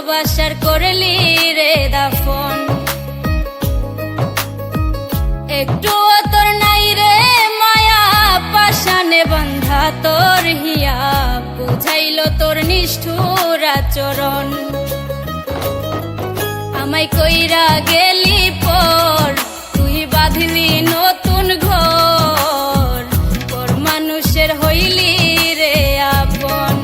ভালোবাসার করলি রে দাফন। একটু তোর নাই রে মায়া পাশানে বান্ধা তোর হিয়া, বুঝাইল তোর নিষ্ঠুর আচরণ। আমায় কইরা গেলি পর তুই বাঁধলি নতুন ঘর, পর মানুষের হইলি রে আপন।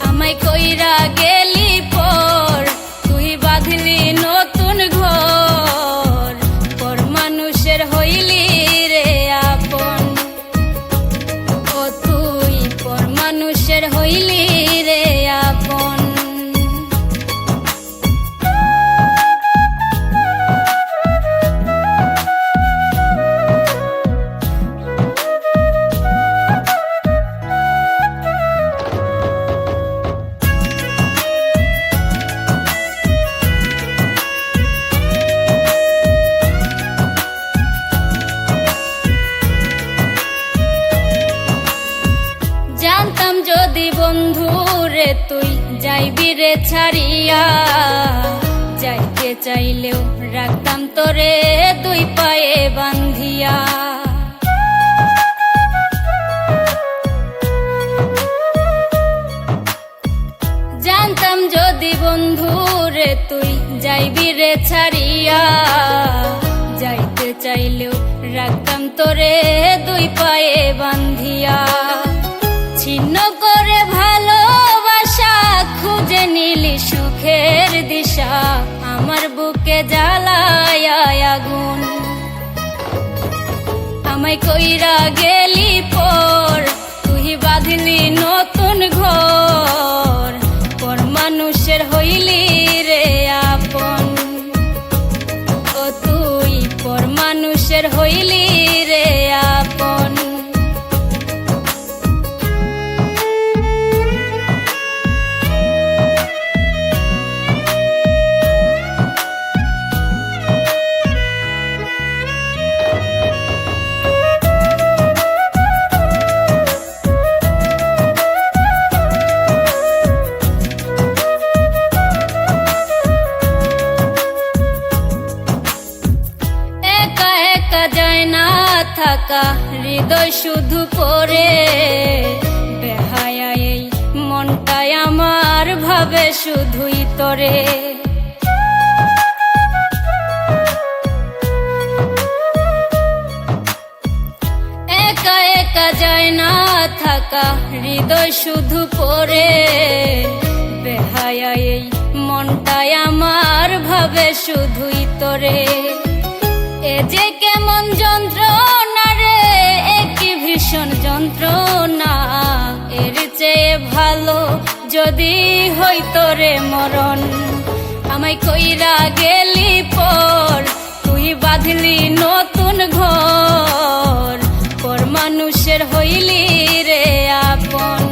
আমায় কইরা গেলি পর তুই বাঁধলি নতুন ঘর, পর মানুষের হইলি রে আপন। ও তুই পর মানুষের হইলি রে আপন। জানতাম যদি বন্ধু রে তুই যাইবি রে ছাড়িয়া, যাইতে চাইলেও রাখতাম তোরে দুই পায়ে বান্ধিয়া। জানতাম যদি বন্ধু রে তুই যাইবি রে ছাড়িয়া, যাইতে চাইলেও রাখতাম তোরে দুই পায়ে বান্ধিয়া। ছিন্ন করে ভালোবাসা খুঁজে নিলি সুখের দিশা, আমার বুকে জ্বালায় আগুন। আমায় কইরা গেলি পর তুই বাঁধলি নতুন ঘর, পর মানুষের হইলি রে আপন। ও তুই পর মানুষের হইলি রে আপন। যায় না থাকা হৃদয় শুধু পড়ে, বেহায়া এই মনটাই আমার ভাবে শুধুই তরে। একা একা যায় না থাকা হৃদয় শুধু পড়ে, বেহায়া এই মনটাই আমার ভাবে শুধুই তরে। এ যে কেমন যন্ত্রণা রে, একই ভীষণ যন্ত্রণা, এর চেয়ে ভালো যদি হইতো রে মরণ। আমায় কইরা গেলি পর তুই বাঁধলি নতুন ঘর, পর মানুষের হইলি রে আপন।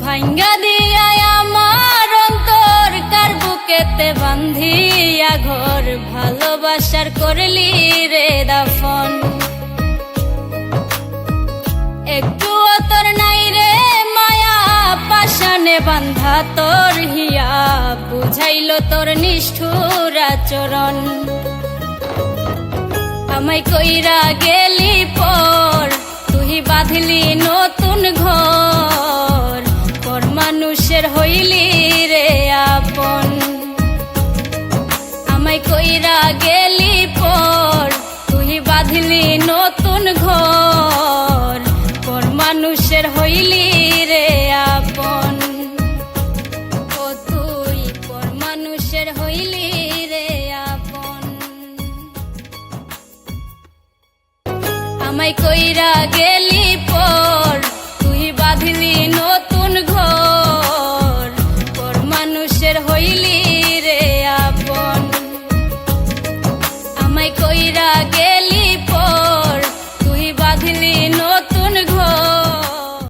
ভাঙ্গা দিয়া আমার অন্তর কার বুকেতে বান্ধিয়া ঘর, ভালোবাসার করলি রে দাফন। একটু তোর নাই রে মায়া পাশানে বান্ধা তোর হিয়া, বুঝাইল তোর নিষ্ঠুর আচরণ। আমায় কইরা গেলি পর তুই বাঁধলি নতুন ঘর, পর মানুষের হইলি রে আপন। আমায় কইরা গেলি পর তুই বাঁধলি নতুন ঘর, পর মানুষের হইলি রে আপন। ও তুই পর মানুষের হইলি রে আপন। আমায় কইরা গেলি পর তুই বাঁধলি নতুন ঘর, পর মানুষের হইলি রে আপন। আমায় কইরা গে